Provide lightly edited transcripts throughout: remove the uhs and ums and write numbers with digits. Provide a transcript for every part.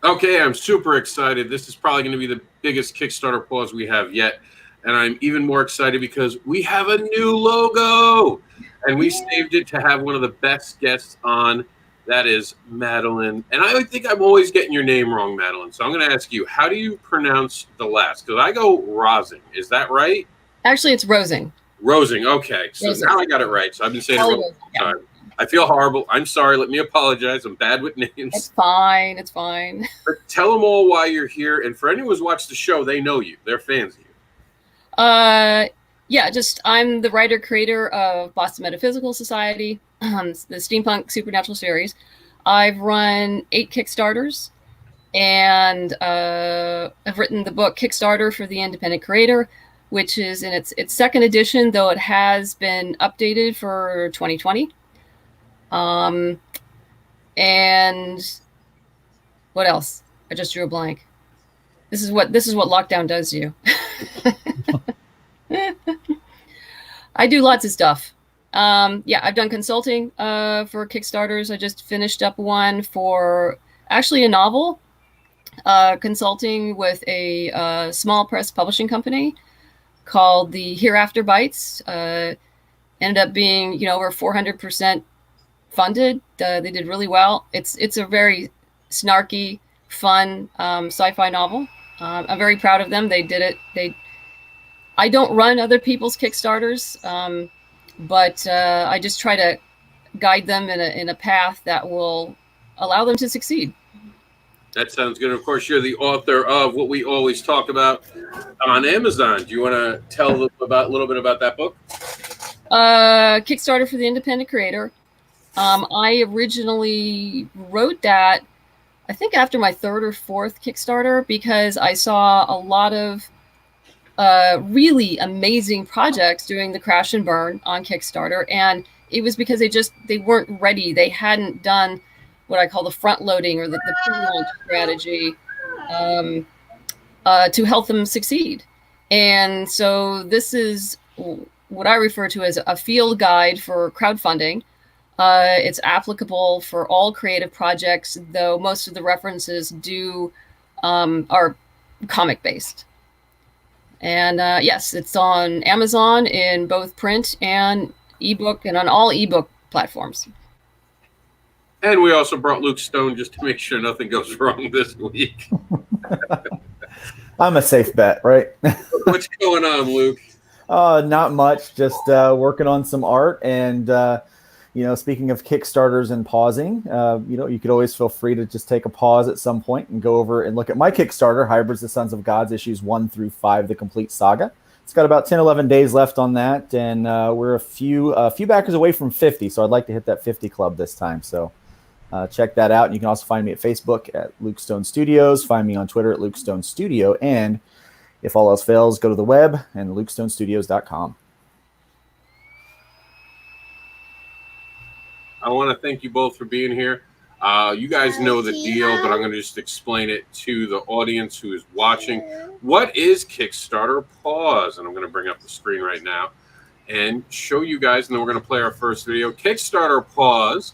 Okay, I'm super excited. This is probably going to be the biggest Kickstarter pause we have yet. And I'm even more excited because we have a new logo. And we saved it to have one of the best guests on. That is Madeleine. And I think I'm always getting your name wrong, Madeleine. So I'm going to ask you, how do you pronounce the last? Because I go Rosing. Is that right? Actually, it's Rosing. Rosing. Okay. So Rosing. now I got it right. So I've been saying it wrong all the time. I feel horrible. I'm sorry. Let me apologize. I'm bad with names. It's fine. It's fine. But tell them all why you're here. And for anyone who's watched the show, they know you. They're fans of you. Yeah, I'm the writer creator of Boston Metaphysical Society, the Steampunk Supernatural series. I've run 8 Kickstarters, and I've written the book Kickstarter for the Independent Creator, which is in its second edition, though it has been updated for 2020. And what else? I just drew a blank. This is what lockdown does to you. I do lots of stuff. Yeah, I've done consulting for Kickstarters. I just finished up one for actually a novel, consulting with a small press publishing company called the Hereafter Bites. Ended up being over 400% funded. They did really well. It's a very snarky, fun sci-fi novel. I'm very proud of them. They did it. I don't run other people's Kickstarters, but I just try to guide them in a path that will allow them to succeed. That sounds good. Of course, you're the author of what we always talk about on Amazon. Do you want to tell a little bit about that book? Kickstarter for the Independent Creator. I originally wrote that, I think, after my 3rd or 4th Kickstarter, because I saw a lot of really amazing projects doing the crash and burn on Kickstarter, and it was because they weren't ready. They hadn't done what I call the front loading or the pre-launch strategy to help them succeed. And so this is what I refer to as a field guide for crowdfunding. It's applicable for all creative projects, though most of the references are comic based. And yes, it's on Amazon in both print and ebook, and on all ebook platforms. And we also brought Luke Stone just to make sure nothing goes wrong this week. I'm a safe bet, right? What's going on, Luke? Not much. Just working on some art. And, speaking of Kickstarters and pausing, you could always feel free to just take a pause at some point and go over and look at my Kickstarter, Hybrids, the Sons of Gods, issues 1 through 5, the complete saga. It's got about 10, 11 days left on that. And we're a few backers away from 50. So I'd like to hit that 50 club this time. So check that out. And you can also find me at Facebook at Luke Stone Studios. Find me on Twitter at Luke Stone Studio. And if all else fails, go to the web and lukestonestudios.com. I want to thank you both for being here. You guys know the deal, but I'm going to just explain it to the audience who is watching. What is Kickstarter Pause? And I'm going to bring up the screen right now and show you guys, and then we're going to play our first video. Kickstarter Pause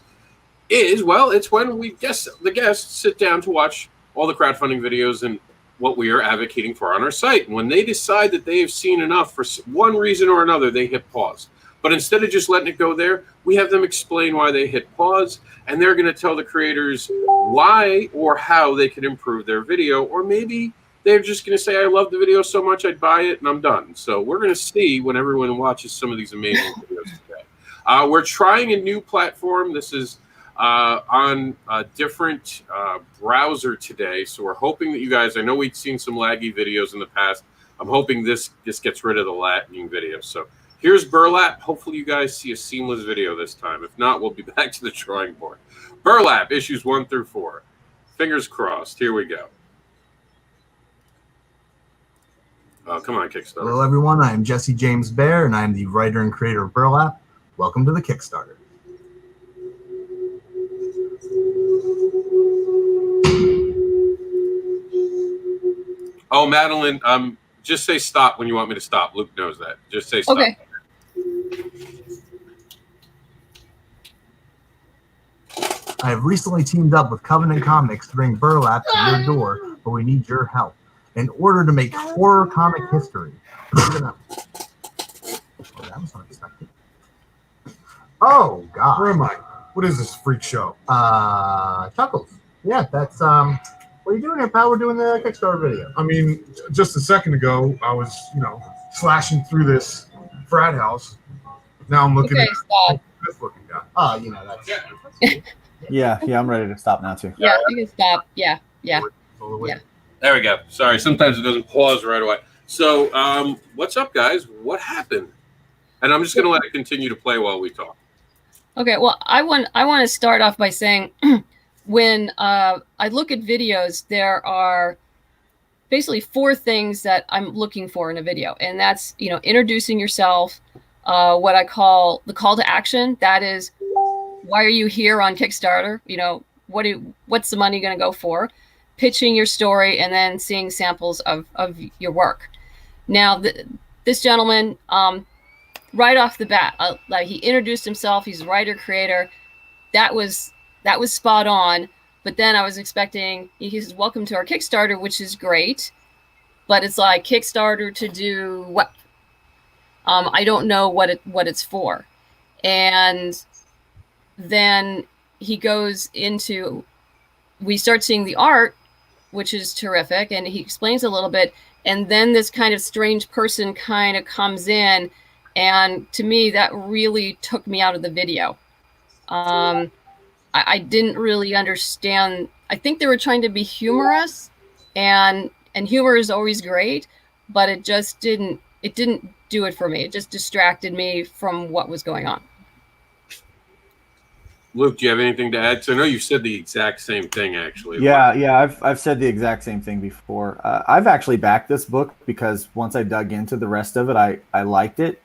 is, well, it's when the guests sit down to watch all the crowdfunding videos and what we are advocating for on our site. And when they decide that they have seen enough for one reason or another, they hit pause. But instead of just letting it go there, we have them explain why they hit pause, and they're going to tell the creators why or how they can improve their video, or maybe they're just going to say, I love the video so much I'd buy it, and I'm done. So we're going to see when everyone watches some of these amazing videos today. We're trying a new platform. This is on a different browser today, so we're hoping that you guys, I know we've seen some laggy videos in the past. I'm hoping this gets rid of the lagging videos. So here's Burlap. Hopefully you guys see a seamless video this time. If not, we'll be back to the drawing board. Burlap, issues 1 through 4. Fingers crossed. Here we go. Oh, come on, Kickstarter. Hello, everyone. I am Jesse James Bear, and I am the writer and creator of Burlap. Welcome to the Kickstarter. Oh, Madeleine, just say stop when you want me to stop. Luke knows that. Just say stop. Okay. I have recently teamed up with Covenant Comics to bring Burlap to your door, but we need your help. In order to make horror comic history. Oh, that was unexpected. Oh, God. Where am I? What is this freak show? Chuckles. Yeah, that's, what are you doing here, pal? We're doing the Kickstarter video. I mean, just a second ago, I was, slashing through this frat house. Now I'm looking Okay, at stop. this looking guy. Oh, that's Yeah, I'm ready to stop now too. Yeah, you can stop. Yeah. All the way. Yeah. There we go. Sorry, sometimes it doesn't pause right away. So, what's up, guys? What happened? And I'm just going to let it continue to play while we talk. Okay, well, I want to start off by saying when I look at videos, there are basically 4 things that I'm looking for in a video, and that's introducing yourself, what I call the call to action. That is, why are you here on Kickstarter? What's the money going to go for? Pitching your story, and then seeing samples of your work. Now, this gentleman, right off the bat, like he introduced himself. He's a writer creator. That was spot on. But then I was expecting, he says, "Welcome to our Kickstarter," which is great, but it's like Kickstarter to do what? I don't know what it's for. And then he goes into, we start seeing the art, which is terrific, and he explains a little bit, and then this kind of strange person kind of comes in, and to me that really took me out of the video. I didn't really understand. I think they were trying to be humorous, and humor is always great, but it didn't do it for me. It just distracted me from what was going on. Luke, do you have anything to add? So I know you said the exact same thing, actually. Yeah, I've said the exact same thing before. I've actually backed this book because once I dug into the rest of it, I liked it.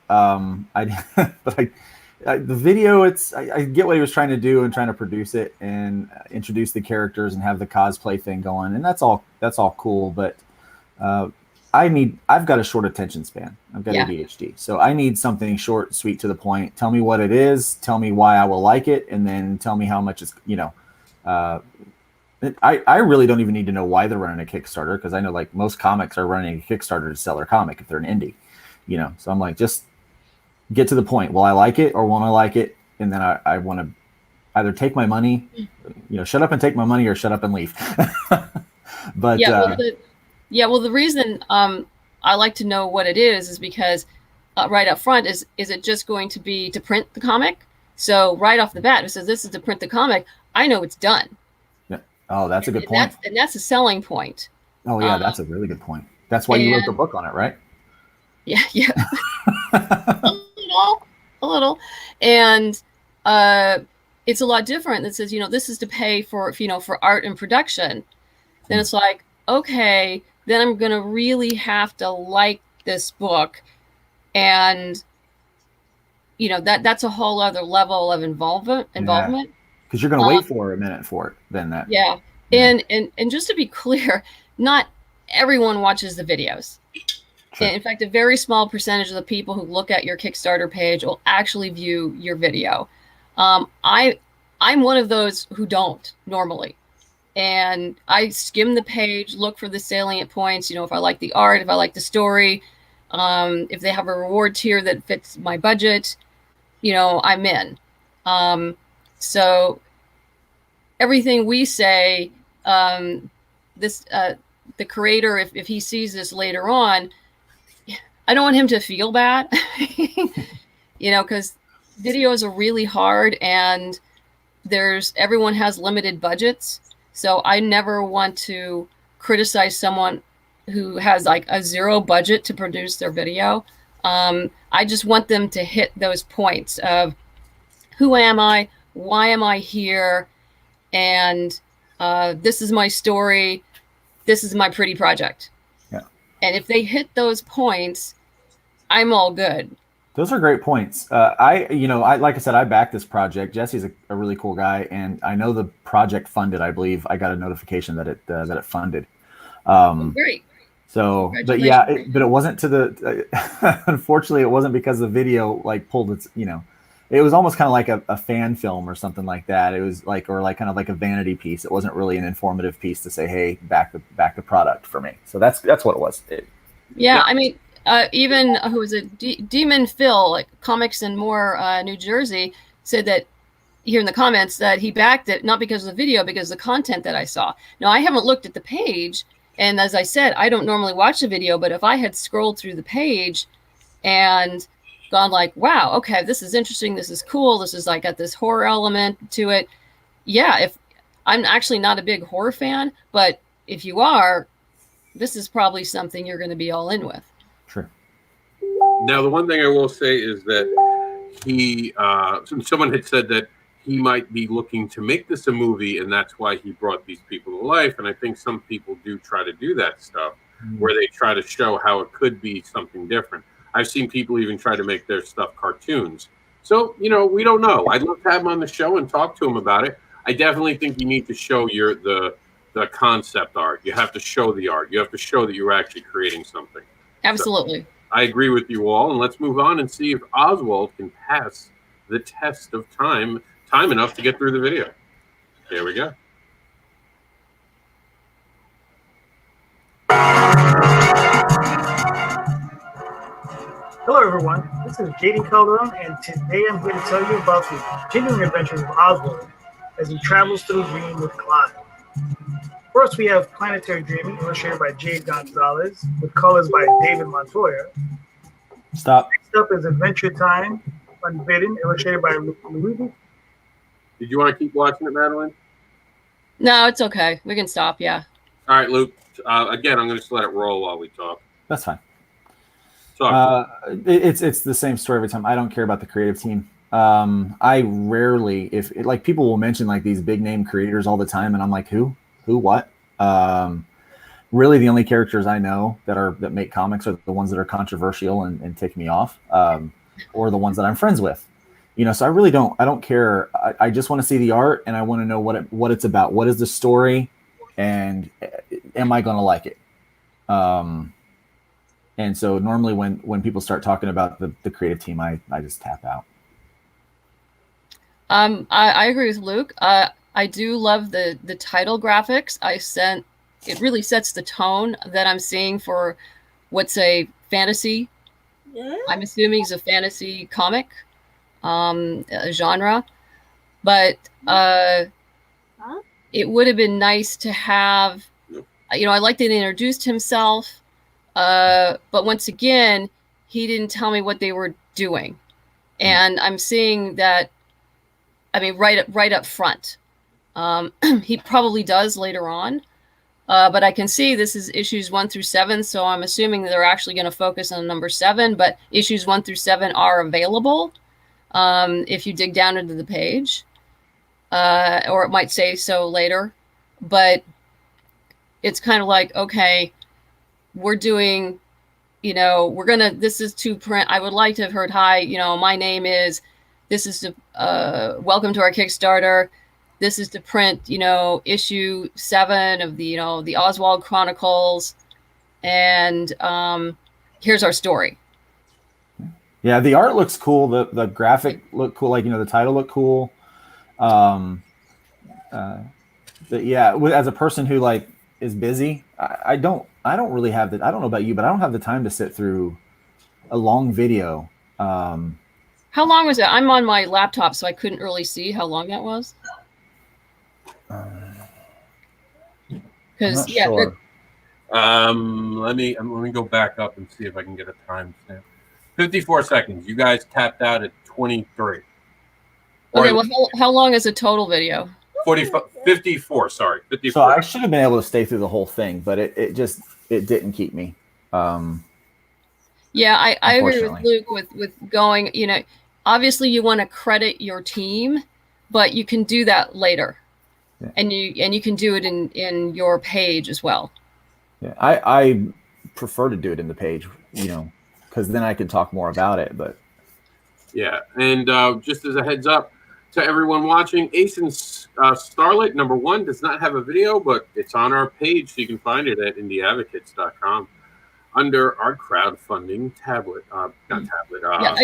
The video, I get what he was trying to do and trying to produce it and introduce the characters and have the cosplay thing going, and that's all cool. But I've got a short attention span. I've got ADHD, so I need something short, sweet, to the point. Tell me what it is. Tell me why I will like it, and then tell me how much it's. I really don't even need to know why they're running a Kickstarter, because I know like most comics are running a Kickstarter to sell their comic if they're an indie. So I'm like, just get to the point. Will I like it or won't I like it? And then I want to either take my money, shut up and take my money, or shut up and leave. But the reason I like to know what it is because right up front, is it just going to be to print the comic? So right off the bat, it says this is to print the comic. I know it's done. Yeah. Oh, that's a good point. That's a selling point. Oh yeah, that's a really good point. That's why you wrote the book on it, right? Yeah. a little. And it's a lot different. That says, this is to pay for art and production. Then it's like, okay, then I'm going to really have to like this book. And, that's a whole other level of involvement. Because you're going to wait for a minute for it. Then that. Yeah. And just to be clear, not everyone watches the videos. Sure. In fact, a very small percentage of the people who look at your Kickstarter page will actually view your video. I'm one of those who don't normally. And I skim the page, look for the salient points, if I like the art, if I like the story, if they have a reward tier that fits my budget, I'm in. So everything we say, the creator, if he sees this later on, I don't want him to feel bad, because videos are really hard and everyone has limited budgets. So I never want to criticize someone who has like a zero budget to produce their video. I just want them to hit those points of who am I? Why am I here? And this is my story. This is my pretty project. Yeah. And if they hit those points, I'm all good. Those are great points. I like I said, I backed this project. Jesse's a really cool guy, and I know the project funded. I believe I got a notification that it funded. Great. So, but yeah, but it wasn't to the. Unfortunately, it wasn't because the video like pulled its. it was almost kind of like a fan film or something like that. It was like, or like kind of like a vanity piece. It wasn't really an informative piece to say, hey, back the product for me. So that's what it was. Yeah, I mean, even who was it? Demon Phil, like Comics and More, New Jersey, said that here in the comments that he backed it not because of the video, because of the content that I saw. Now, I haven't looked at the page, and as I said, I don't normally watch the video, but if I had scrolled through the page and gone like, wow, okay, this is interesting, this is cool, this is like got this horror element to it. Yeah, if I'm actually not a big horror fan, but if you are, this is probably something you're going to be all in with. Sure. Now, the one thing I will say is that he, someone had said that he might be looking to make this a movie, and that's why he brought these people to life. And I think some people do try to do that stuff, where they try to show how it could be something different. I've seen people even try to make their stuff cartoons. So, you know, we don't know. I'd love to have him on the show and talk to him about it. I definitely think you need to show the concept art. You have to show the art. You have to show that you're actually creating something. Absolutely. So, I agree with you all, and let's move on and see if Oswald can pass the test of time enough to get through the video. Here we go. Hello everyone, this is JD Calderon, and today I'm here to tell you about the continuing adventures of Oswald as he travels through dream with Clyde. First, we have Planetary Dreaming, illustrated by Jade Gonzalez, with colors by David Montoya. Stop. Next up is Adventure Time, Unbidden, illustrated by Luigi. Did you want to keep watching it, Madeleine? No, it's okay. We can stop, yeah. All right, Luke. Again, I'm going to just let it roll while we talk. That's fine. It's the same story every time. I don't care about the creative team. I rarely, like people will mention like these big name creators all the time, and I'm like, who, what? Really, the only characters I know that make comics are the ones that are controversial and tick me off, or the ones that I'm friends with. You know, so I really don't care. I just want to see the art, and I want to know what it's about. What is the story, and am I going to like it? And so normally when people start talking about the creative team, I just tap out. I agree with Luke. I do love the title graphics. It really sets the tone that I'm seeing for what's a fantasy. Yeah. I'm assuming it's a fantasy comic genre, but it would have been nice to have. You know, I liked that he introduced himself. But once again, he didn't tell me what they were doing. And I'm seeing that, I mean, right up front. He probably does later on. But I can see this is issues 1 through 7. So I'm assuming they're actually going to focus on number 7, but issues 1 through 7 are available. If you dig down into the page, or it might say so later, but it's kind of like, okay, we're doing, you know, this is to print. I would like to have heard, hi, you know, my name is, this is to, welcome to our Kickstarter. This is to print, you know, issue 7 of the, you know, the Oswald Chronicles. And here's our story. Yeah, the art looks cool. The graphic looked cool. Like, you know, the title looked cool. Yeah, as a person who like is busy, I don't really have I don't know about you, but I don't have the time to sit through a long video. How long was it? I'm on my laptop, so I couldn't really see how long that was. Because yeah, sure. Let me go back up and see if I can get a timestamp. 54 seconds. You guys tapped out at 23. Okay, well, how long is a total video? 54. Sorry, 54. So I should have been able to stay through the whole thing, but it didn't keep me. Yeah, I agree with Luke with going. You know, obviously you want to credit your team, but you can do that later, yeah. and you can do it in your page as well. Yeah, I prefer to do it in the page, you know, because then I can talk more about it. But yeah, and just as a heads up to everyone watching, Ace and Starlet #1 does not have a video, but it's on our page, so you can find it at IndieAdvocates.com under our crowdfunding tablet. Not tablet. Yeah,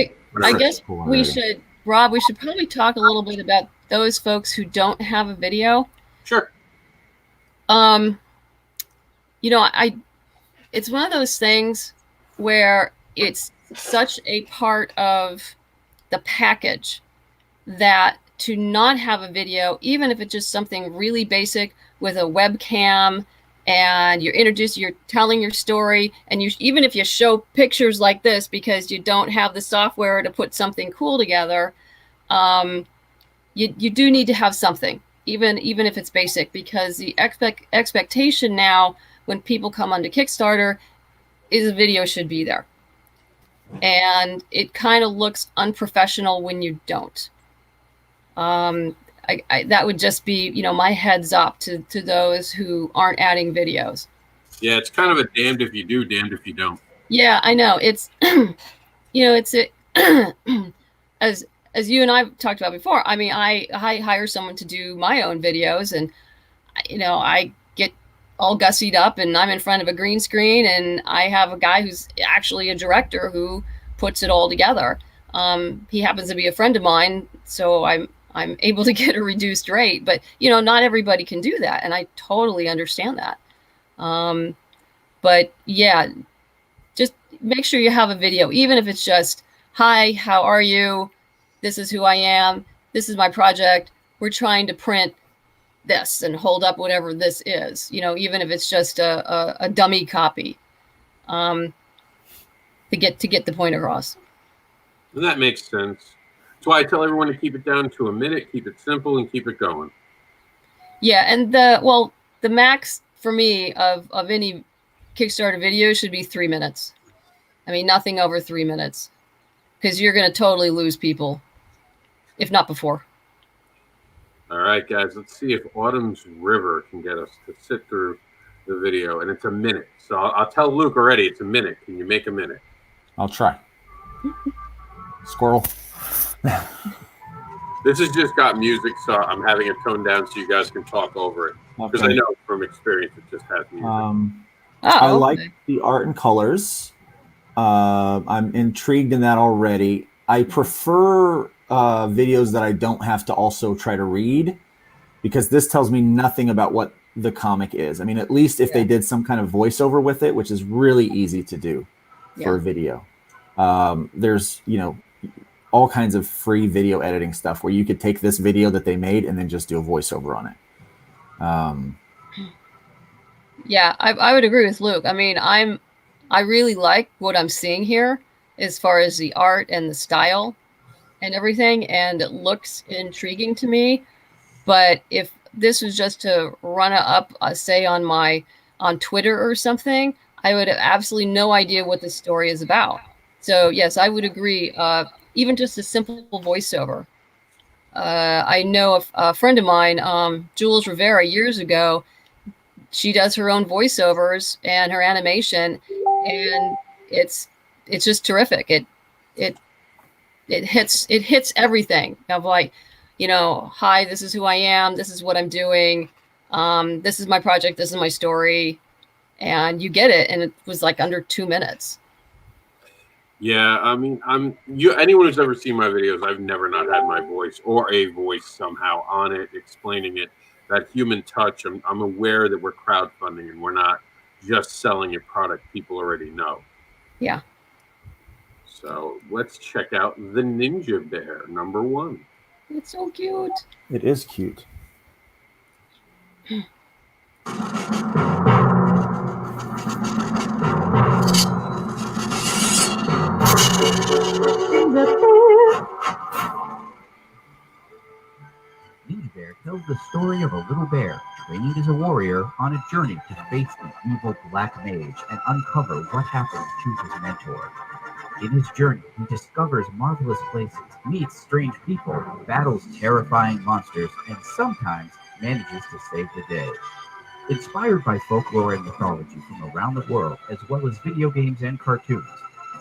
I guess we should Rob, we should probably talk a little bit about those folks who don't have a video. Sure. You know, it's one of those things where it's such a part of the package that to not have a video, even if it's just something really basic with a webcam and you're telling your story, and even if you show pictures like this because you don't have the software to put something cool together, you do need to have something, even if it's basic, because the expectation now when people come onto Kickstarter is a video should be there. And it kind of looks unprofessional when you don't. That would just be, you know, my heads up to those who aren't adding videos. Yeah, it's kind of a damned if you do, damned if you don't. Yeah, I know. It's, you know, as you and I've talked about before, I mean, I hire someone to do my own videos, and, you know, I get all gussied up and I'm in front of a green screen, and I have a guy who's actually a director who puts it all together. He happens to be a friend of mine, so I'm able to get a reduced rate, but, you know, not everybody can do that. And I totally understand that. But yeah, just make sure you have a video, even if it's just, hi, how are you? This is who I am. This is my project. We're trying to print this and hold up whatever this is, you know, even if it's just a dummy copy, to get the point across. And that makes sense. That's why I tell everyone to keep it down to a minute, keep it simple, and keep it going. Yeah, and the max for me of any Kickstarter video should be 3 minutes. I mean, nothing over 3 minutes, because you're going to totally lose people, if not before. All right, guys, let's see if Autumn's River can get us to sit through the video, and it's a minute. So I'll tell Luke already, it's a minute. Can you make a minute? I'll try. Squirrel. This has just got music, so I'm having it toned down so you guys can talk over it. Because I know from experience it just has music. I like the art and colors. I'm intrigued in that already. I prefer videos that I don't have to also try to read, because this tells me nothing about what the comic is. I mean, at least if they did some kind of voiceover with it, which is really easy to do for a video. There's, you know, all kinds of free video editing stuff where you could take this video that they made and then just do a voiceover on it. Yeah, I would agree with Luke. I mean, I really like what I'm seeing here as far as the art and the style and everything, and it looks intriguing to me. But if this was just to run up, say on Twitter or something, I would have absolutely no idea what the story is about. So yes, I would agree. Even just a simple voiceover. I know a friend of mine, Jules Rivera, years ago. She does her own voiceovers and her animation, and it's just terrific. It hits everything of, like, you know, hi, this is who I am, this is what I'm doing, this is my project, this is my story, and you get it. And it was like under 2 minutes. Yeah, I mean, anyone who's ever seen my videos, I've never not had my voice or a voice somehow on it, explaining it. That human touch. I'm aware that we're crowdfunding and we're not just selling a product people already know. Yeah. So let's check out the Ninja Bear #1. It's so cute. It is cute. Ninja Bear tells the story of a little bear trained as a warrior on a journey to face the evil Black Mage and uncover what happened to his mentor. In his journey, he discovers marvelous places, meets strange people, battles terrifying monsters, and sometimes manages to save the day. Inspired by folklore and mythology from around the world, as well as video games and cartoons,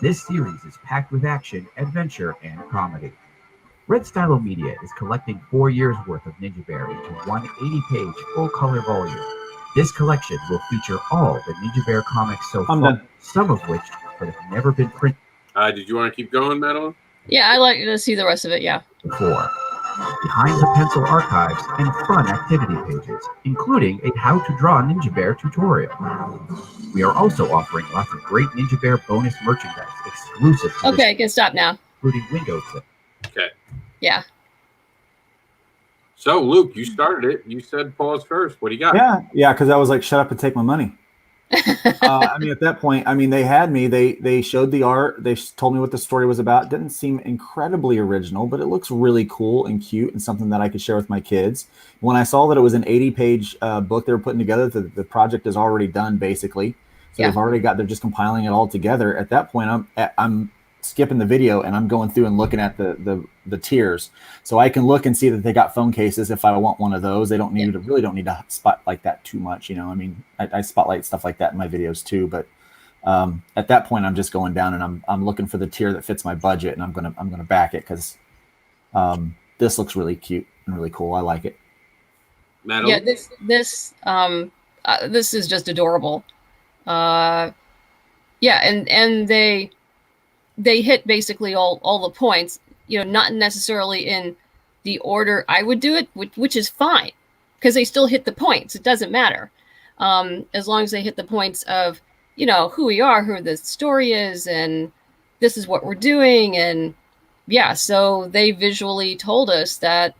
this series is packed with action, adventure, and comedy. Red Stylo Media is collecting 4 years' worth of Ninja Bear into one 80-page full-color volume. This collection will feature all the Ninja Bear comics so far, some of which have never been printed. Did you want to keep going, Madeleine? Yeah, I like to see the rest of it, yeah. before. Behind the pencil archives and fun activity pages, including a how to draw Ninja Bear tutorial. We are also offering lots of great Ninja Bear bonus merchandise exclusive to Okay, I can stop now. including window clips. Okay. Yeah. So, Luke, you started it. You said pause first. What do you got? Yeah, because I was like, shut up and take my money. I mean, at that point, I mean, they had me. They showed the art. They told me what the story was about. Didn't seem incredibly original, but it looks really cool and cute and something that I could share with my kids. When I saw that it was an 80-page book they were putting together, the project is already done basically. So Yeah. they've already got. They're just compiling it all together. At that point, I'm skipping the video and I'm going through and looking at the tiers, so I can look and see that they got phone cases if I want one of those. They don't need to really don't need to spotlight that too much, you know. I mean, I spotlight stuff like that in my videos too, but at that point I'm just going down and I'm looking for the tier that fits my budget, and I'm gonna back it because this looks really cute and really cool. I like it. Madeleine? Yeah, this is just adorable. Yeah, and they hit basically all the points, you know, not necessarily in the order I would do it, which is fine because they still hit the points. It doesn't matter. As long as they hit the points of, you know, who we are, who the story is, and this is what we're doing. And yeah, so they visually told us that,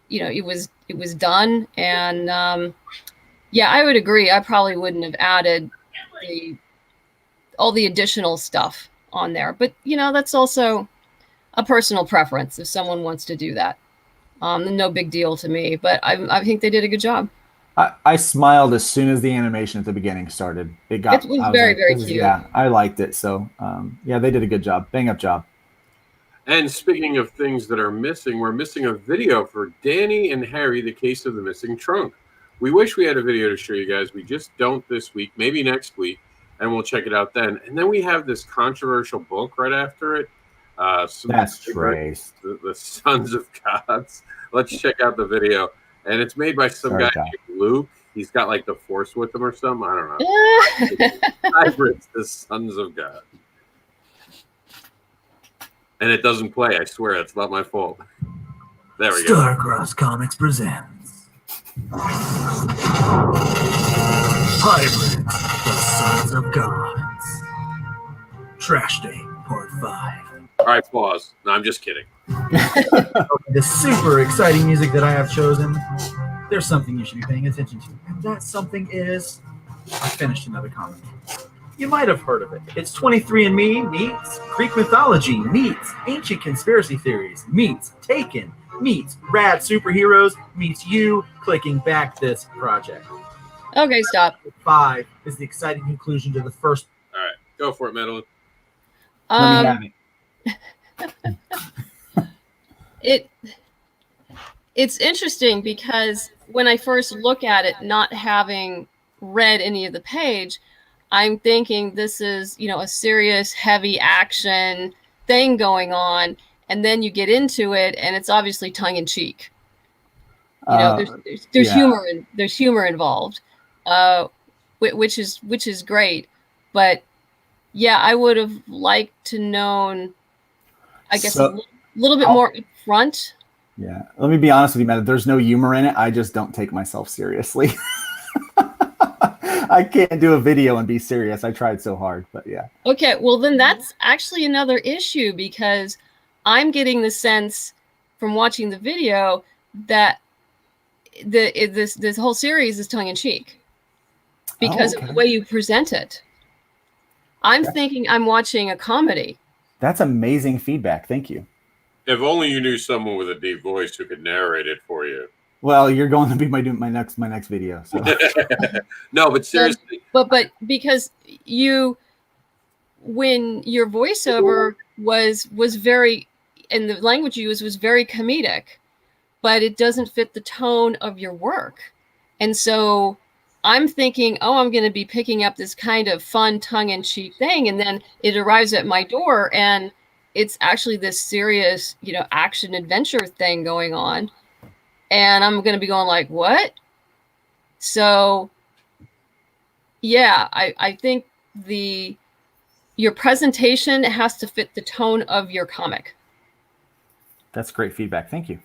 you know, it was done. And yeah, I would agree. I probably wouldn't have added all the additional stuff on there, but you know, that's also a personal preference if someone wants to do that. No big deal to me, but I think they did a good job. I smiled as soon as the animation at the beginning started. It was very cute. Yeah, I liked it. So yeah, they did a good job. Bang up job. And speaking of things that are missing, we're missing a video for Danny and Harry, the case of the missing trunk. We wish we had a video to show you guys. We just don't this week, maybe next week, and we'll check it out then. And then we have this controversial book right after it. That's Trace. The Sons of Gods. Let's check out the video. And it's made by some guy named Luke. He's got like the Force with him or something. I don't know. Hybrids, the Sons of God. And it doesn't play. I swear, it's not my fault. There we go. Starcross Comics presents Hybrids, the Sons of Gods. Trash Day, Part 5. All right, pause. No, I'm just kidding. The super exciting music that I have chosen, there's something you should be paying attention to. And that something is, I finished another comic. You might have heard of it. It's 23andMe meets Greek mythology meets ancient conspiracy theories meets Taken meets rad superheroes meets you clicking back this project. Okay, stop. 5 is the exciting conclusion to the first. All right, go for it, Madeleine. Let me have it. It's interesting because when I first look at it, not having read any of the page, I'm thinking this is, you know, a serious, heavy action thing going on, and then you get into it, and it's obviously tongue in cheek. You know, there's humor there's humor involved, which is great. But yeah, I would have liked to known, I guess, a little bit more upfront. Yeah, let me be honest with you, Matt. There's no humor in it. I just don't take myself seriously. I can't do a video and be serious. I tried so hard, but yeah. Okay, well then that's actually another issue because I'm getting the sense from watching the video that this whole series is tongue in cheek because of the way you present it. I'm thinking I'm watching a comedy. That's amazing feedback. Thank you. If only you knew someone with a deep voice who could narrate it for you. Well, you're going to be my next video. So. No, but seriously. But because when your voiceover was very, and the language you used was very comedic, but it doesn't fit the tone of your work. And so I'm thinking, oh, I'm going to be picking up this kind of fun tongue-in-cheek thing. And then it arrives at my door and it's actually this serious, you know, action adventure thing going on. And I'm going to be going like, what? So, yeah, I think your presentation has to fit the tone of your comic. That's great feedback. Thank you.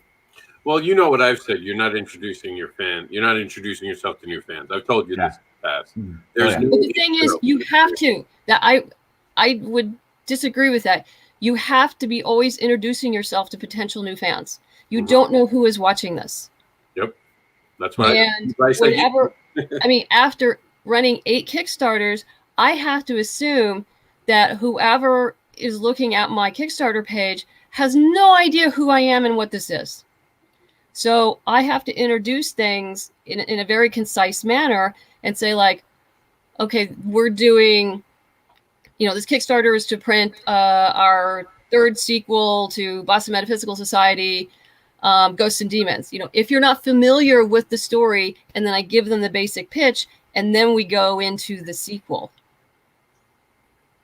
Well, you know what I've said. You're not introducing your fan. You're not introducing yourself to new fans. I've told you this in the past. There's no But the thing is, you have to. That I would disagree with that. You have to be always introducing yourself to potential new fans. You don't know who is watching this. Yep, that's why. And whenever, I mean, after running 8 Kickstarters, I have to assume that whoever is looking at my Kickstarter page has no idea who I am and what this is. So I have to introduce things in a very concise manner and say, like, okay, we're doing, this Kickstarter is to print our 3rd sequel to Boston Metaphysical Society, Ghosts and Demons. If you're not familiar with the story, and then I give them the basic pitch, and then we go into the sequel.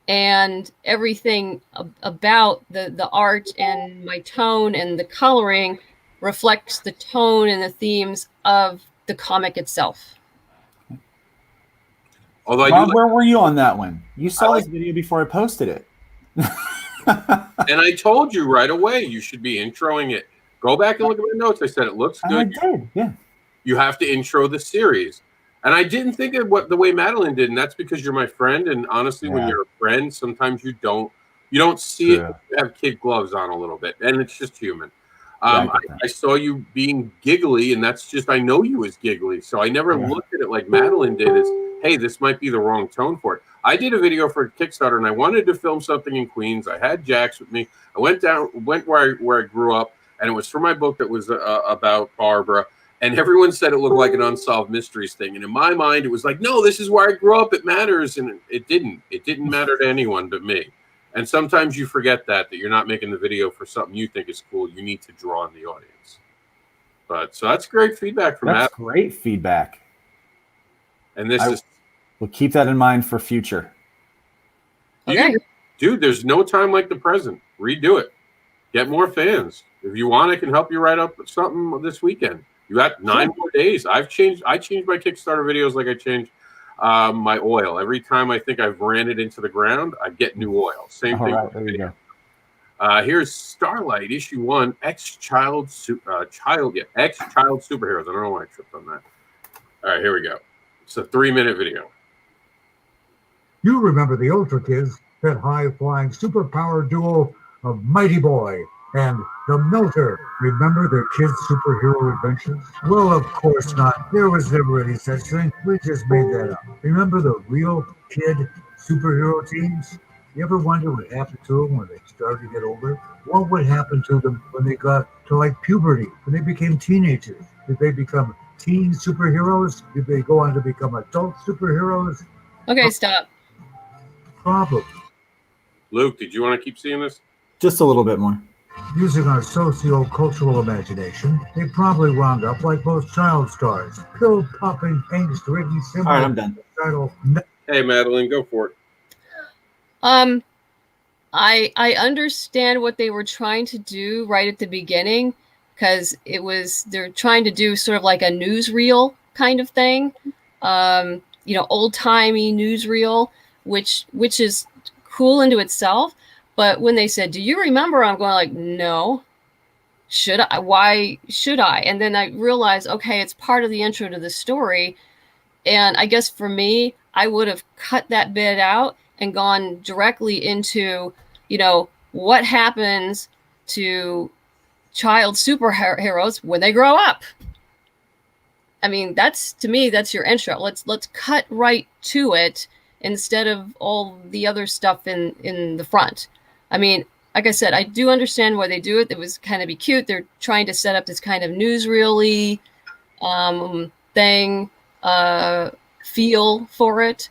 And everything about the art and my tone and the coloring reflects the tone and the themes of the comic itself. Although Rob, where were you on that one? You saw this video before I posted it. And I told you right away you should be introing it. Go back and look at my notes. I said it looks good. I did, yeah. You have to intro the series. And I didn't think of the way Madeleine did, and that's because you're my friend. And honestly, when you're a friend, sometimes you don't see it. You have kid gloves on a little bit, and it's just human. I saw you being giggly, and that's just, I know you as giggly. So I never looked at it like Madeleine did as, hey, this might be the wrong tone for it. I did a video for Kickstarter, and I wanted to film something in Queens. I had Jax with me. I went where I grew up, and it was for my book that was about Barbara. And everyone said it looked like an Unsolved Mysteries thing. And in my mind, it was like, no, this is where I grew up. It matters. And it didn't. It didn't matter to anyone but me. And sometimes you forget that you're not making the video for something you think is cool. You need to draw in the audience. So that's great feedback from Matt. That's great feedback. And we'll keep that in mind for future. Okay. Dude, there's no time like the present. Redo it. Get more fans. If you want, I can help you write up something this weekend. You got 9 more days. I changed my Kickstarter videos like I changed my oil. Every time I think I've ran it into the ground, I get new oil. Same thing. Right, there you go. Here's Starlight, issue 1, X-Child Superheroes. I don't know why I tripped on that. All right, here we go. It's a 3-minute video. You remember the Ultra Kids, that high-flying superpower duo of Mighty Boy and the Melter. Remember their kids' superhero adventures? Well, of course not. There was never any such thing. We just made that up. Remember the real kid superhero teams? You ever wonder what happened to them when they started to get older? What would happen to them when they got to like puberty, when they became teenagers? Did they become teen superheroes? Did they go on to become adult superheroes? Okay, stop. Probably. Luke, did you want to keep seeing this? Just a little bit more. Using our socio-cultural imagination, they probably wound up like most child stars, pill-popping, angst-ridden symbols. All right, I'm done. Hey, Madeleine, go for it. I understand what they were trying to do right at the beginning, because they're trying to do sort of like a newsreel kind of thing, old-timey newsreel, which is cool into itself. But when they said, do you remember? I'm going like, no. Should I? Why should I? And then I realized, okay, it's part of the intro to the story. And I guess for me, I would have cut that bit out and gone directly into, what happens to child superheroes when they grow up. I mean, to me, that's your intro. Let's cut right to it instead of all the other stuff in the front. I mean, like I said, I do understand why they do it. It was kind of be cute. They're trying to set up this kind of newsreel-y thing, feel for it,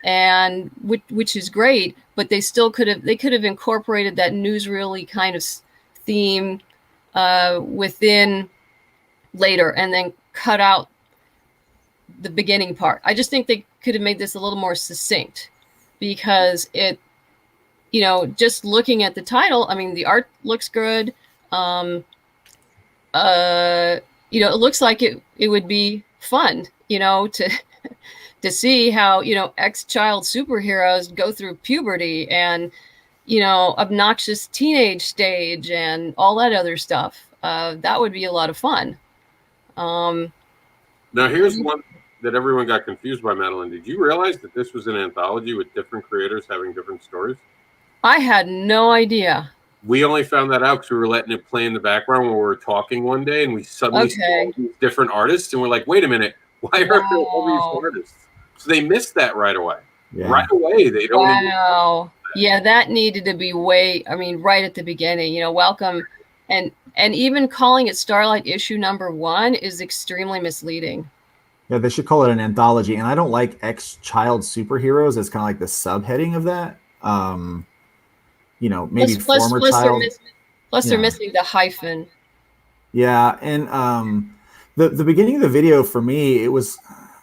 and which is great. But they still could have incorporated that newsreel-y kind of theme within later, and then cut out the beginning part. I just think they could have made this a little more succinct, because it. Just looking at the title, I mean, the art looks good. It looks like it would be fun, to see how, ex-child superheroes go through puberty and, obnoxious teenage stage and all that other stuff. That would be a lot of fun. Now, here's one that everyone got confused by, Madeleine. Did you realize that this was an anthology with different creators having different stories? I had no idea. We only found that out because we were letting it play in the background when we were talking one day, and we suddenly saw all these different artists, and we're like, wait a minute, why are there all these artists? So they missed that right away. Yeah. Right away, they don't. Wow. Yeah, that needed to be right at the beginning. Welcome, and even calling it Starlight issue #1 is extremely misleading. Yeah, they should call it an anthology, and I don't like ex-child superheroes as kind of like the subheading of that. Maybe former child. They're missing the hyphen. Yeah, and the beginning of the video for me, it was,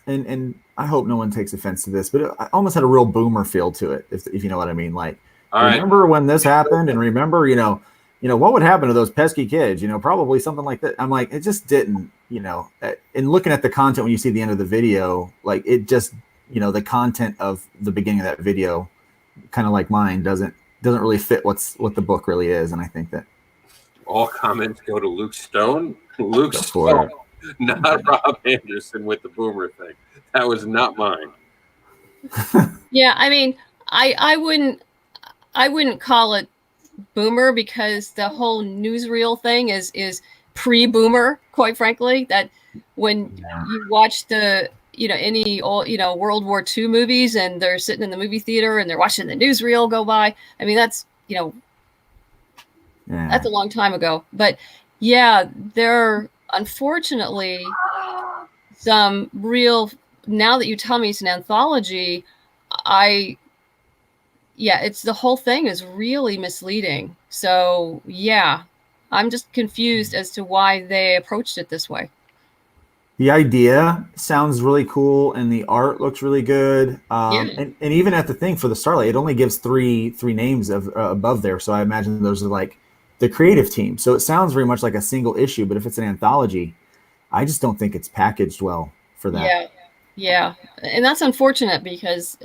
and I hope no one takes offense to this, but it almost had a real boomer feel to it, if you know what I mean. Like, remember when this happened, and remember, what would happen to those pesky kids? Probably something like that. I'm like, it just didn't. In looking at the content when you see the end of the video, like it just, the content of the beginning of that video, kind of like mine, doesn't really fit what the book really is, and I think that all comments go to Luke Stone. Luke Stone, not Rob Anderson with the boomer thing. That was not mine. Yeah, I mean, I wouldn't call it boomer because the whole newsreel thing is pre-boomer, quite frankly. That when you watch the any old World War II movies and they're sitting in the movie theater and they're watching the newsreel go by, I mean that's that's a long time ago. But yeah, there unfortunately some real, now that you tell me it's an anthology, it's the whole thing is really misleading. So yeah, I'm just confused as to why they approached it this way. The idea sounds really cool, and the art looks really good. And even at the thing for the Starlight, it only gives three names above there. So I imagine those are like the creative team. So it sounds very much like a single issue. But if it's an anthology, I just don't think it's packaged well for that. Yeah, and that's unfortunate because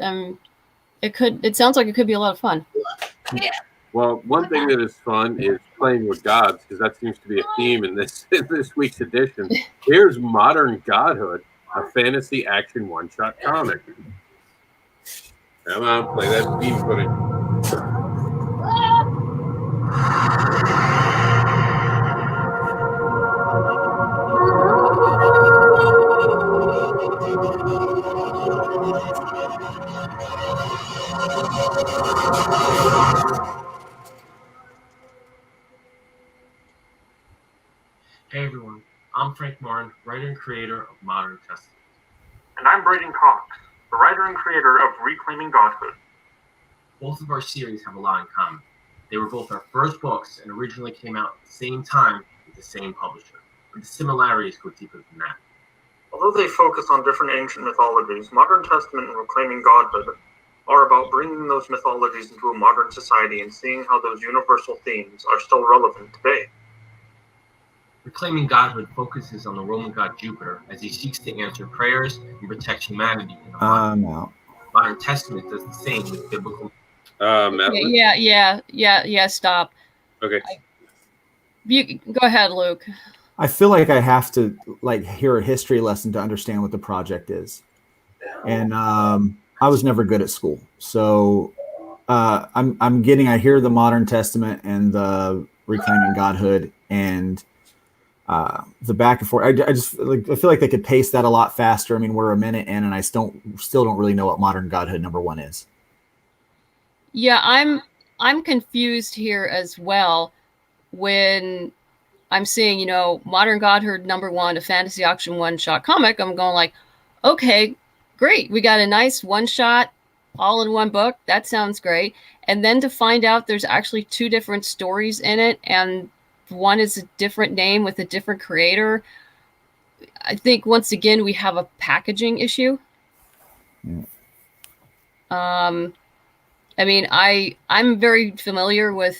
it sounds like it could be a lot of fun. Well, one thing that is fun is playing with gods, because that seems to be a theme in this week's edition. Here's Modern Godhood, a fantasy action one-shot comic. Come on, play that theme footage. Hey everyone, I'm Frank Martin, writer and creator of Modern Testament. And I'm Braden Cox, the writer and creator of Reclaiming Godhood. Both of our series have a lot in common. They were both our first books and originally came out at the same time with the same publisher, but the similarities go deeper than that. Although they focus on different ancient mythologies, Modern Testament and Reclaiming Godhood are about bringing those mythologies into a modern society and seeing how those universal themes are still relevant today. Reclaiming Godhood focuses on the Roman god Jupiter as he seeks to answer prayers and protect humanity in a No. Modern Testament does the same with biblical. Yeah. Stop. Okay. You go ahead, Luke. I feel like I have to hear a history lesson to understand what the project is, and I was never good at school, so I hear the Modern Testament and the Reclaiming Godhood and the back and forth. I feel like they could pace that a lot faster. I mean, we're a minute in, and I still don't really know what Modern Godhood #1 is. Yeah, I'm confused here as well when I'm seeing, Modern Godhood #1, a fantasy action one-shot comic. I'm going like, okay, great. We got a nice one-shot all in one book. That sounds great. And then to find out there's actually 2 different stories in it, and one is a different name with a different creator. I think once again we have a packaging issue. Yeah. I mean, I'm very familiar with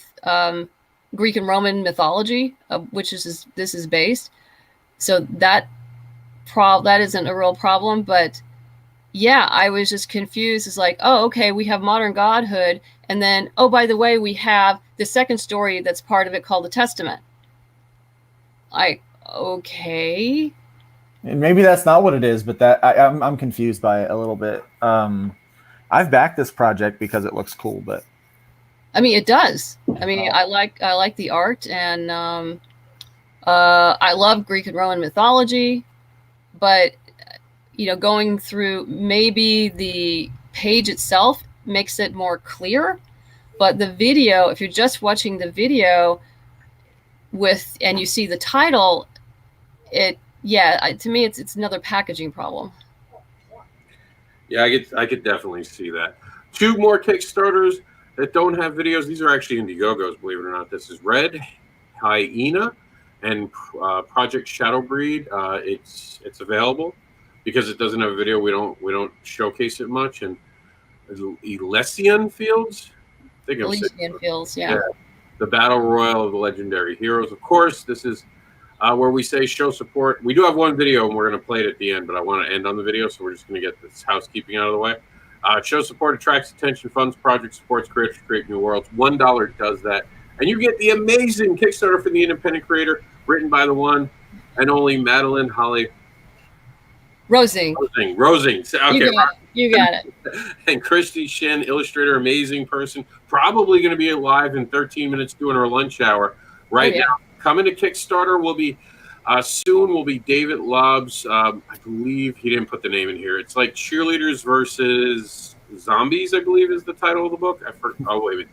Greek and Roman mythology, which this is based. So that isn't a real problem. But yeah, I was just confused. It's like, oh, okay, we have modern godhood, and then, oh, by the way, we have the second story that's part of it called the Testament. Like, okay. And maybe that's not what it is, but that I'm confused by it a little bit. I've backed this project because it looks cool, but I mean, it does. I mean, I like the art, and I love Greek and Roman mythology, but going through, maybe the page itself makes it more clear, but the video, if you're just watching the video and you see the title, to me it's another packaging problem. Yeah, I could definitely see that. 2 more Kickstarters that don't have videos. These are actually IndieGoGos, believe it or not. This is Red Hyena and Project Shadowbreed. It's available because it doesn't have a video. We don't showcase it much. And Elysian Fields. I think Elysian Fields, yeah. The Battle Royal of the Legendary Heroes. Of course, this is where we say show support. We do have one video, and we're going to play it at the end, but I want to end on the video, so we're just going to get this housekeeping out of the way. Show support attracts attention, funds project, supports creators to create new worlds. $1 does that. And you get the amazing Kickstarter for the Independent Creator, written by the one and only Madeleine Holly-Rosing. Okay. You got it. And Christy Shin, illustrator, amazing person. Probably going to be live in 13 minutes doing her lunch hour now. Coming to Kickstarter will be soon. Will be David Lobb's. I believe he didn't put the name in here. It's like Cheerleaders versus Zombies, I believe is the title of the book.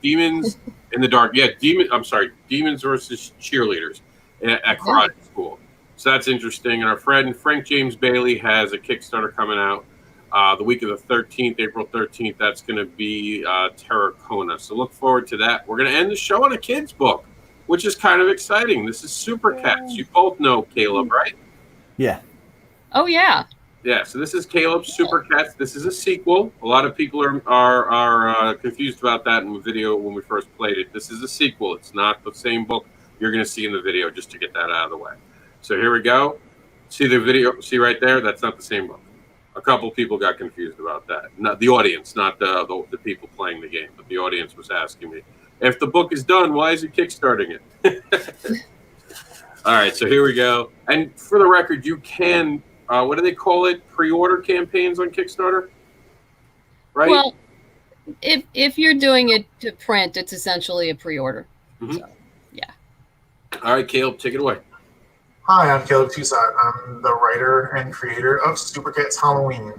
Demons in the Dark. Yeah, Demons versus Cheerleaders at karate school. So that's interesting. And our friend Frank James Bailey has a Kickstarter coming out the week of the 13th, April 13th. That's going to be Terracona. So look forward to that. We're going to end the show on a kid's book, which is kind of exciting. This is Super Cats. You both know Caleb, right? Yeah. Oh, yeah. Yeah, so this is Caleb's Super Cats. This is a sequel. A lot of people are confused about that in the video when we first played it. This is a sequel. It's not the same book you're going to see in the video, just to get that out of the way. So here we go. See the video? See right there? That's not the same book. A couple people got confused about that. Not the audience, not the people playing the game, but the audience was asking me, if the book is done, why is he kickstarting it? All right, so here we go. And for the record, you can, what do they call it? Pre-order campaigns on Kickstarter, right? Well, if you're doing it to print, it's essentially a pre-order. Mm-hmm. So, yeah. All right, Caleb, take it away. Hi, I'm Caleb Toussaint. I'm the writer and creator of Super Cats Halloween.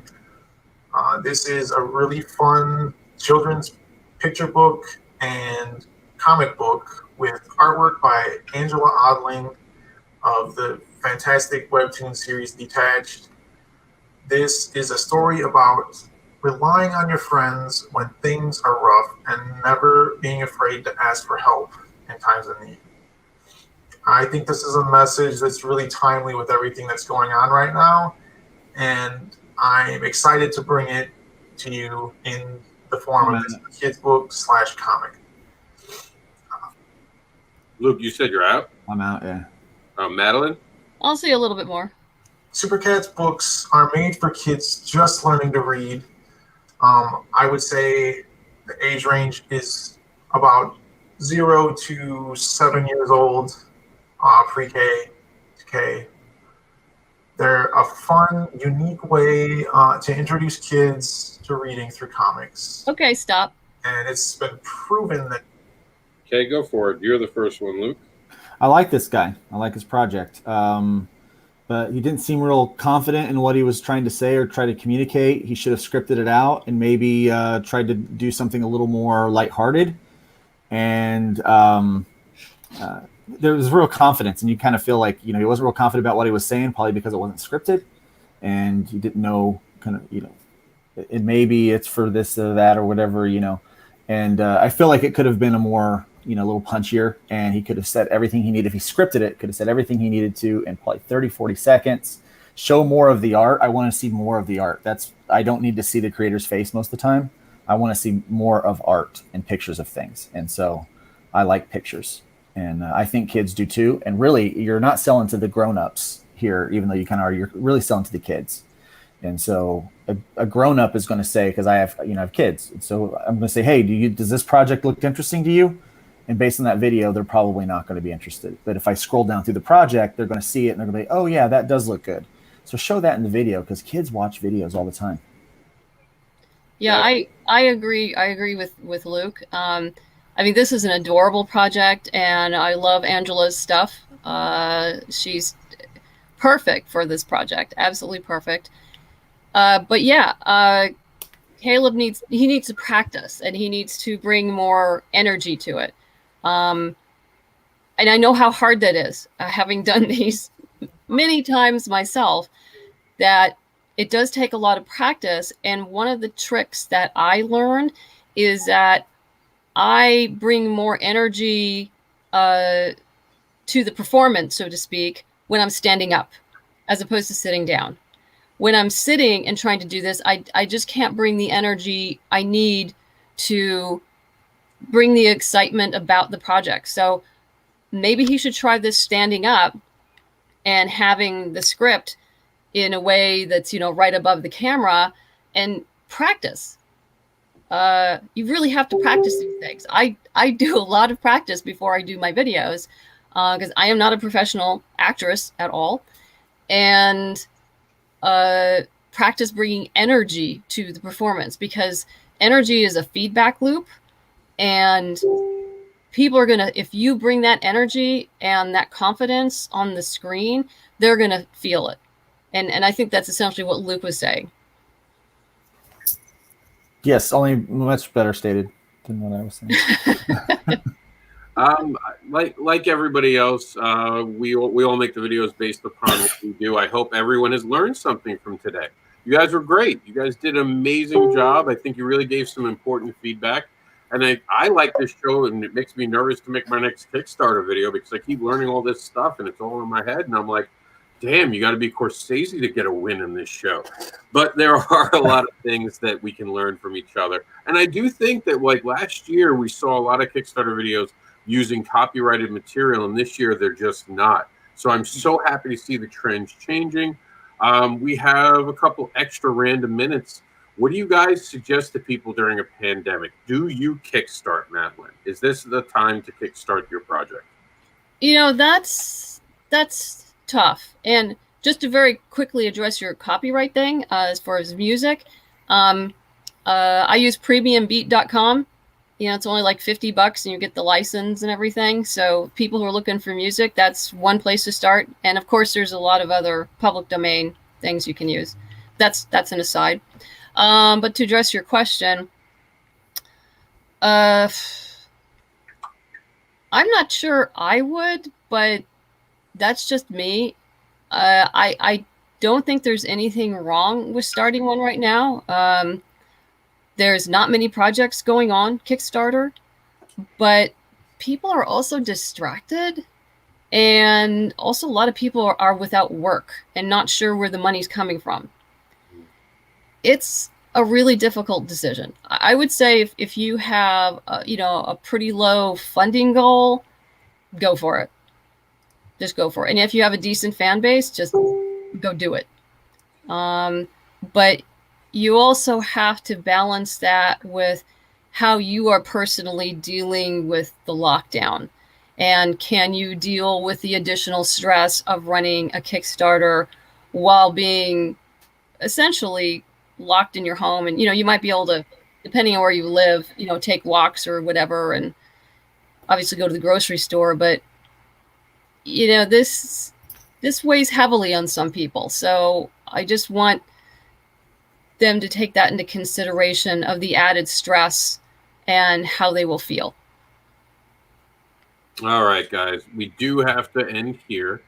This is a really fun children's picture book and comic book with artwork by Angela Odling of the fantastic webtoon series Detached. This is a story about relying on your friends when things are rough and never being afraid to ask for help in times of need. I think this is a message that's really timely with everything that's going on right now, and I'm excited to bring it to you in the form of this kids book / comic. Luke, you said you're out? I'm out, yeah. Madeleine? I'll say a little bit more. Super Cats books are made for kids just learning to read. I would say the age range is about 0 to 7 years old. Pre-K to K. They're a fun, unique way to introduce kids to reading through comics. Okay, stop. And it's been proven that... Okay, go for it. You're the first one, Luke. I like this guy. I like his project. But he didn't seem real confident in what he was trying to say or try to communicate. He should have scripted it out and maybe tried to do something a little more lighthearted. And... there was real confidence, and you kind of feel like, he wasn't real confident about what he was saying, probably because it wasn't scripted, and he didn't know it maybe it's for this or that or whatever, and I feel like it could have been a more, a little punchier, and he could have said everything he needed. If he scripted it, could have said everything he needed to in probably 30, 40 seconds, show more of the art. I want to see more of the art. I don't need to see the creator's face most of the time. I want to see more of art and pictures of things, and so I like pictures. And I think kids do too. And really, you're not selling to the grown-ups here, even though you kind of are. You're really selling to the kids. And so a grown up is going to say, because I have kids, and so I'm going to say, hey, does this project look interesting to you? And based on that video, they're probably not going to be interested. But if I scroll down through the project, they're going to see it and they're going to be, oh yeah, that does look good. So show that in the video, because kids watch videos all the time. Yeah, I agree. I agree with Luke. I mean, this is an adorable project, and I love Angela's stuff. She's perfect for this project, absolutely perfect. But yeah, Caleb needs to practice, and he needs to bring more energy to it. And I know how hard that is, having done these many times myself, that it does take a lot of practice. And one of the tricks that I learned is that I bring more energy to the performance, so to speak, when I'm standing up, as opposed to sitting down. When I'm sitting and trying to do this, I just can't bring the energy I need to bring the excitement about the project. So maybe he should try this standing up and having the script in a way that's, right above the camera, and practice. You really have to practice these things. I do a lot of practice before I do my videos, because I am not a professional actress at all. And practice bringing energy to the performance, because energy is a feedback loop, and people are gonna, if you bring that energy and that confidence on the screen, they're gonna feel it. And I think that's essentially what Luke was saying. Yes, only much better stated than what I was saying. Like everybody else, we all make the videos based upon what we do. I hope everyone has learned something from today. You guys were great. You guys did an amazing job. I think you really gave some important feedback. And I like this show, and it makes me nervous to make my next Kickstarter video, because I keep learning all this stuff and it's all in my head. And I'm like, damn, you got to be Scorsese to get a win in this show. But there are a lot of things that we can learn from each other. And I do think that, like, last year we saw a lot of Kickstarter videos using copyrighted material, and this year they're just not. So I'm so happy to see the trends changing. We have a couple extra random minutes. What do you guys suggest to people during a pandemic? Do you kickstart, Madeleine? Is this the time to kickstart your project? That's tough. And just to very quickly address your copyright thing, as far as music, I use premiumbeat.com. It's only like $50 and you get the license and everything. So people who are looking for music, that's one place to start. And of course, there's a lot of other public domain things you can use. That's an aside. But to address your question, I'm not sure I would, but that's just me. I don't think there's anything wrong with starting one right now. There's not many projects going on Kickstarter, but people are also distracted, and also a lot of people are without work and not sure where the money's coming from. It's a really difficult decision. I would say if you have a pretty low funding goal, go for it. Just go for it. And if you have a decent fan base, just go do it. But you also have to balance that with how you are personally dealing with the lockdown. And can you deal with the additional stress of running a Kickstarter while being essentially locked in your home? And, you might be able to, depending on where you live, take walks or whatever, and obviously go to the grocery store. But, this weighs heavily on some people. So I just want them to take that into consideration of the added stress and how they will feel. All right, guys, we do have to end here.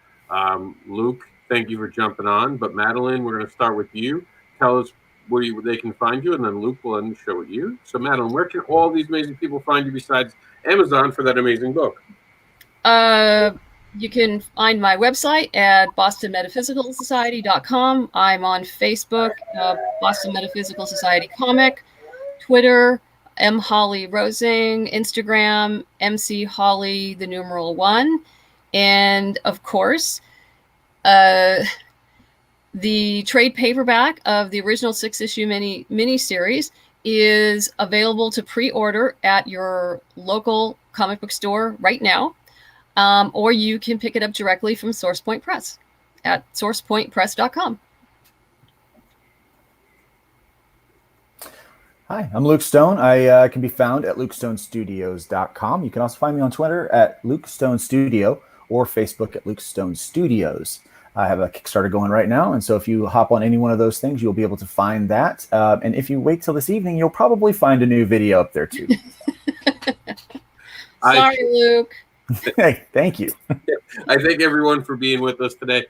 Luke, thank you for jumping on. But Madeleine, we're going to start with you. Tell us where they can find you, and then Luke will end the show with you. So, Madeleine, where can all these amazing people find you besides Amazon for that amazing book? You can find my website at bostonmetaphysicalsociety.com. I'm on Facebook, Boston Metaphysical Society Comic, Twitter, M. Holly-Rosing, Instagram, MC Holly, the numeral 1. And of course, the The trade paperback of the original 6-issue mini-series is available to pre-order at your local comic book store right now, or you can pick it up directly from SourcePoint Press at sourcepointpress.com. Hi, I'm Luke Stone. I can be found at lukestonestudios.com. You can also find me on Twitter at Luke Stone Studio or Facebook at Luke Stone Studios. I have a Kickstarter going right now, and so if you hop on any one of those things, you'll be able to find that. And if you wait till this evening, you'll probably find a new video up there too. Sorry, Luke. Hey, thank you. I thank everyone for being with us today.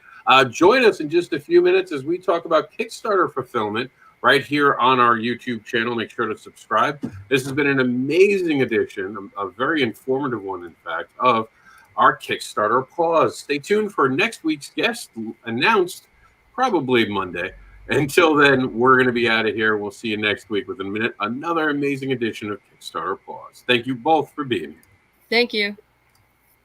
Join us in just a few minutes as we talk about Kickstarter fulfillment right here on our YouTube channel. Make sure to subscribe. This has been an amazing edition, a very informative one, in fact, of our Kickstarter pause. Stay tuned for next week's guest, announced probably Monday. Until then, we're going to be out of here. We'll see you next week with another amazing edition of Kickstarter Pause. Thank you both for being here. Thank you.